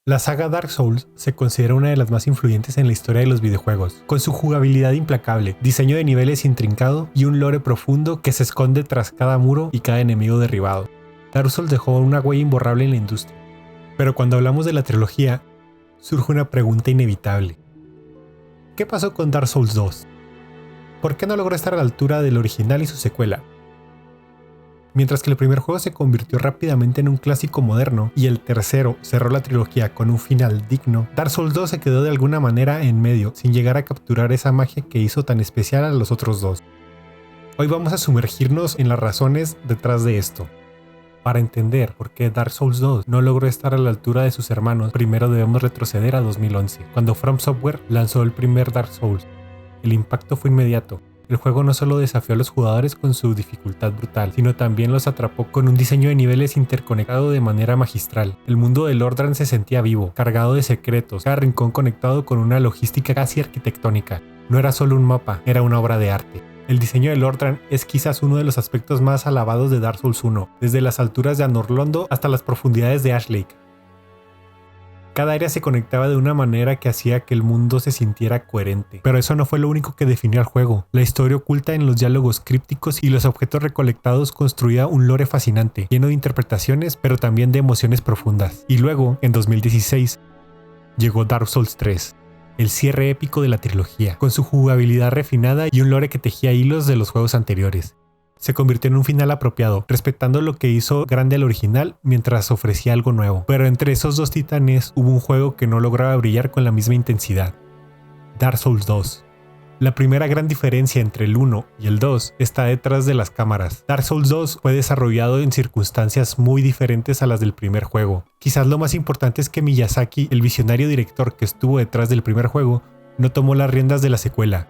La saga Dark Souls se considera una de las más influyentes en la historia de los videojuegos, con su jugabilidad implacable, diseño de niveles intrincado y un lore profundo que se esconde tras cada muro y cada enemigo derribado. Dark Souls dejó una huella imborrable en la industria. Pero cuando hablamos de la trilogía, surge una pregunta inevitable. ¿Qué pasó con Dark Souls 2? ¿Por qué no logró estar a la altura del original y su secuela? Mientras que el primer juego se convirtió rápidamente en un clásico moderno y el tercero cerró la trilogía con un final digno, Dark Souls 2 se quedó de alguna manera en medio, sin llegar a capturar esa magia que hizo tan especial a los otros dos. Hoy vamos a sumergirnos en las razones detrás de esto. Para entender por qué Dark Souls 2 no logró estar a la altura de sus hermanos, primero debemos retroceder a 2011, cuando From Software lanzó el primer Dark Souls. El impacto fue inmediato. El juego no solo desafió a los jugadores con su dificultad brutal, sino también los atrapó con un diseño de niveles interconectado de manera magistral. El mundo de Lordran se sentía vivo, cargado de secretos, cada rincón conectado con una logística casi arquitectónica. No era solo un mapa, era una obra de arte. El diseño de Lordran es quizás uno de los aspectos más alabados de Dark Souls 1, desde las alturas de Anor Londo hasta las profundidades de Ash Lake. Cada área se conectaba de una manera que hacía que el mundo se sintiera coherente. Pero eso no fue lo único que definió al juego. La historia oculta en los diálogos crípticos y los objetos recolectados construía un lore fascinante, lleno de interpretaciones, pero también de emociones profundas. Y luego, en 2016, llegó Dark Souls 3. El cierre épico de la trilogía, con su jugabilidad refinada y un lore que tejía hilos de los juegos anteriores. Se convirtió en un final apropiado, respetando lo que hizo grande al original mientras ofrecía algo nuevo. Pero entre esos dos titanes hubo un juego que no lograba brillar con la misma intensidad. Dark Souls 2. La primera gran diferencia entre el 1 y el 2 está detrás de las cámaras. Dark Souls 2 fue desarrollado en circunstancias muy diferentes a las del primer juego. Quizás lo más importante es que Miyazaki, el visionario director que estuvo detrás del primer juego, no tomó las riendas de la secuela.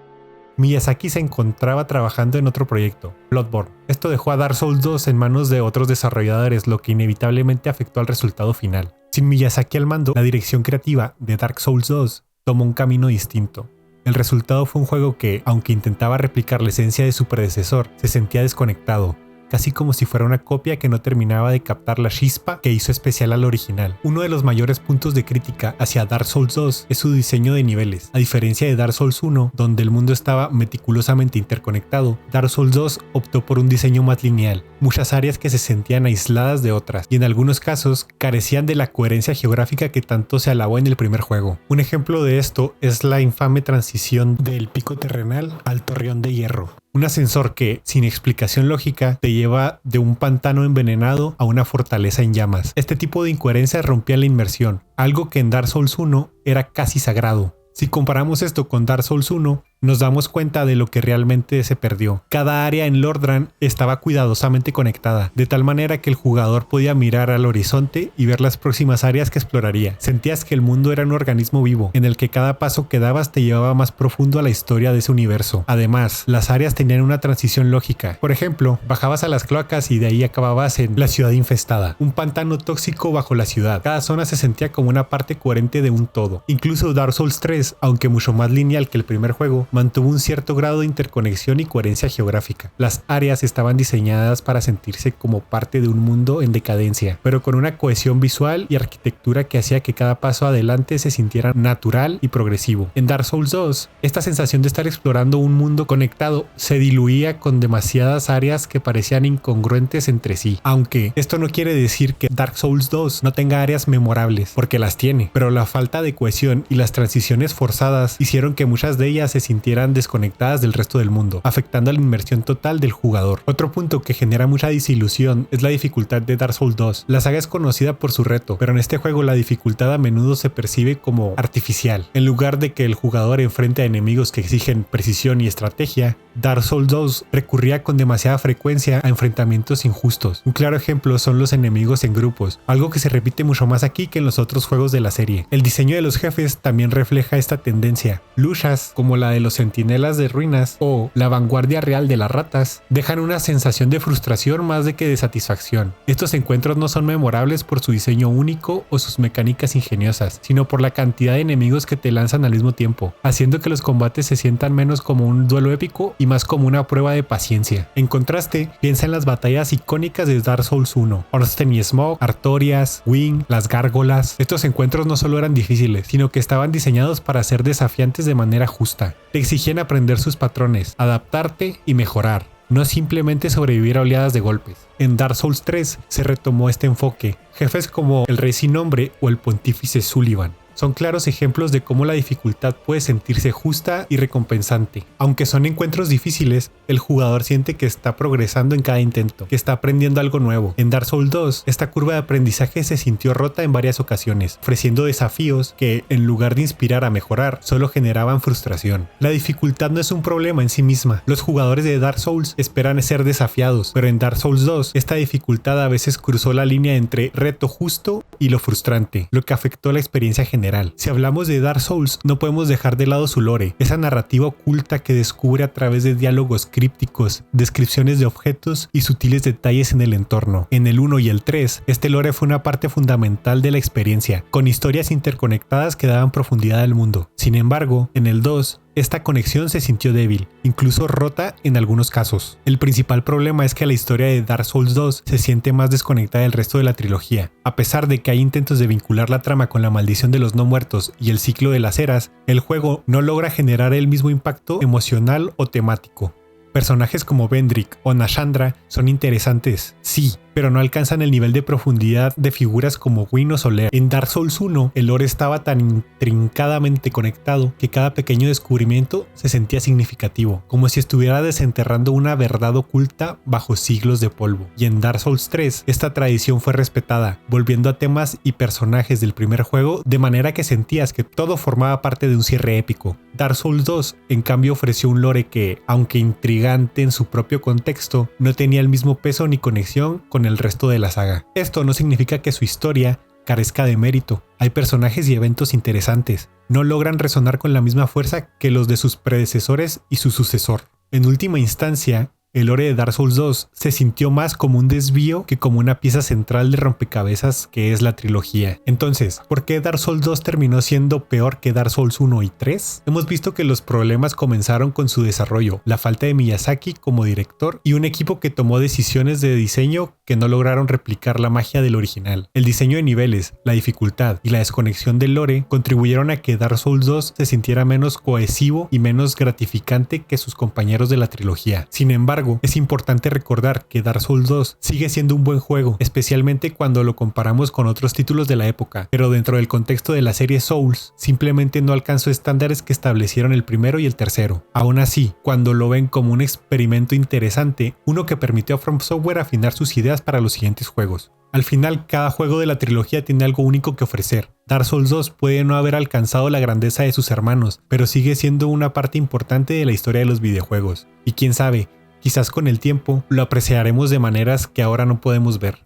Miyazaki se encontraba trabajando en otro proyecto, Bloodborne. Esto dejó a Dark Souls 2 en manos de otros desarrolladores, lo que inevitablemente afectó al resultado final. Sin Miyazaki al mando, la dirección creativa de Dark Souls 2 tomó un camino distinto. El resultado fue un juego que, aunque intentaba replicar la esencia de su predecesor, se sentía desconectado, casi como si fuera una copia que no terminaba de captar la chispa que hizo especial al original. Uno de los mayores puntos de crítica hacia Dark Souls 2 es su diseño de niveles. A diferencia de Dark Souls 1, donde el mundo estaba meticulosamente interconectado, Dark Souls 2 optó por un diseño más lineal, muchas áreas que se sentían aisladas de otras, y en algunos casos carecían de la coherencia geográfica que tanto se alabó en el primer juego. Un ejemplo de esto es la infame transición del pico terrenal al torreón de hierro. Un ascensor que, sin explicación lógica, te lleva de un pantano envenenado a una fortaleza en llamas. Este tipo de incoherencia rompía la inmersión, algo que en Dark Souls 1 era casi sagrado. Si comparamos esto con Dark Souls 1, nos damos cuenta de lo que realmente se perdió. Cada área en Lordran estaba cuidadosamente conectada, de tal manera que el jugador podía mirar al horizonte y ver las próximas áreas que exploraría. Sentías que el mundo era un organismo vivo, en el que cada paso que dabas te llevaba más profundo a la historia de ese universo. Además, las áreas tenían una transición lógica. Por ejemplo, bajabas a las cloacas y de ahí acababas en la ciudad infestada, un pantano tóxico bajo la ciudad. Cada zona se sentía como una parte coherente de un todo. Incluso Dark Souls 3, aunque mucho más lineal que el primer juego, mantuvo un cierto grado de interconexión y coherencia geográfica. Las áreas estaban diseñadas para sentirse como parte de un mundo en decadencia, pero con una cohesión visual y arquitectura que hacía que cada paso adelante se sintiera natural y progresivo. En Dark Souls 2, esta sensación de estar explorando un mundo conectado se diluía con demasiadas áreas que parecían incongruentes entre sí. Aunque esto no quiere decir que Dark Souls 2 no tenga áreas memorables, porque las tiene, pero la falta de cohesión y las transiciones forzadas hicieron que muchas de ellas se sintieran desconectadas del resto del mundo, afectando a la inmersión total del jugador. Otro punto que genera mucha desilusión es la dificultad de Dark Souls 2. La saga es conocida por su reto, pero en este juego la dificultad a menudo se percibe como artificial. En lugar de que el jugador enfrente a enemigos que exigen precisión y estrategia, Dark Souls 2 recurría con demasiada frecuencia a enfrentamientos injustos. Un claro ejemplo son los enemigos en grupos, algo que se repite mucho más aquí que en los otros juegos de la serie. El diseño de los jefes también refleja esta tendencia. Luchas, como la de los los centinelas de ruinas o la vanguardia real de las ratas dejan una sensación de frustración más de que de satisfacción. Estos encuentros no son memorables por su diseño único o sus mecánicas ingeniosas, sino por la cantidad de enemigos que te lanzan al mismo tiempo, haciendo que los combates se sientan menos como un duelo épico y más como una prueba de paciencia. En contraste, piensa en las batallas icónicas de Dark Souls 1, Ornstein y Smough, Artorias, Wing, las gárgolas. Estos encuentros no solo eran difíciles, sino que estaban diseñados para ser desafiantes de manera justa. Te exigían aprender sus patrones, adaptarte y mejorar, no simplemente sobrevivir a oleadas de golpes. En Dark Souls 3 se retomó este enfoque. Jefes como el Rey Sin Nombre o el Pontífice Sullivan son claros ejemplos de cómo la dificultad puede sentirse justa y recompensante. Aunque son encuentros difíciles, el jugador siente que está progresando en cada intento, que está aprendiendo algo nuevo. En Dark Souls 2, esta curva de aprendizaje se sintió rota en varias ocasiones, ofreciendo desafíos que, en lugar de inspirar a mejorar, solo generaban frustración. La dificultad no es un problema en sí misma. Los jugadores de Dark Souls esperan ser desafiados, pero en Dark Souls 2, esta dificultad a veces cruzó la línea entre reto justo y lo frustrante, lo que afectó la experiencia general. Si hablamos de Dark Souls, no podemos dejar de lado su lore, esa narrativa oculta que descubre a través de diálogos crípticos, descripciones de objetos y sutiles detalles en el entorno. En el 1 y el 3, este lore fue una parte fundamental de la experiencia, con historias interconectadas que daban profundidad al mundo. Sin embargo, en el 2, esta conexión se sintió débil, incluso rota en algunos casos. El principal problema es que la historia de Dark Souls 2 se siente más desconectada del resto de la trilogía. A pesar de que hay intentos de vincular la trama con la maldición de los no muertos y el ciclo de las eras, el juego no logra generar el mismo impacto emocional o temático. Personajes como Vendrick o Nashandra son interesantes, sí, pero no alcanzan el nivel de profundidad de figuras como Gwyn o Solaire. En Dark Souls 1, el lore estaba tan intrincadamente conectado que cada pequeño descubrimiento se sentía significativo, como si estuviera desenterrando una verdad oculta bajo siglos de polvo. Y en Dark Souls 3, esta tradición fue respetada, volviendo a temas y personajes del primer juego de manera que sentías que todo formaba parte de un cierre épico. Dark Souls 2, en cambio, ofreció un lore que, aunque intrigante en su propio contexto, no tenía el mismo peso ni conexión con el resto de la saga. Esto no significa que su historia carezca de mérito. Hay personajes y eventos interesantes. No logran resonar con la misma fuerza que los de sus predecesores y su sucesor. En última instancia, el lore de Dark Souls 2 se sintió más como un desvío que como una pieza central de rompecabezas que es la trilogía. Entonces, ¿por qué Dark Souls 2 terminó siendo peor que Dark Souls 1 y 3? Hemos visto que los problemas comenzaron con su desarrollo, la falta de Miyazaki como director y un equipo que tomó decisiones de diseño que no lograron replicar la magia del original. El diseño de niveles, la dificultad y la desconexión del lore contribuyeron a que Dark Souls 2 se sintiera menos cohesivo y menos gratificante que sus compañeros de la trilogía. Sin embargo, es importante recordar que Dark Souls 2 sigue siendo un buen juego, especialmente cuando lo comparamos con otros títulos de la época, pero dentro del contexto de la serie Souls, simplemente no alcanzó estándares que establecieron el primero y el tercero. Aún así, cuando lo ven como un experimento interesante, uno que permitió a From Software afinar sus ideas para los siguientes juegos. Al final, cada juego de la trilogía tiene algo único que ofrecer. Dark Souls 2 puede no haber alcanzado la grandeza de sus hermanos, pero sigue siendo una parte importante de la historia de los videojuegos. Y quién sabe, quizás con el tiempo lo apreciaremos de maneras que ahora no podemos ver.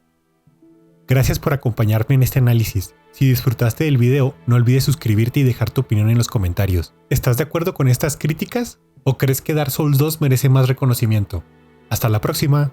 Gracias por acompañarme en este análisis. Si disfrutaste del video, no olvides suscribirte y dejar tu opinión en los comentarios. ¿Estás de acuerdo con estas críticas? ¿O crees que Dark Souls 2 merece más reconocimiento? Hasta la próxima.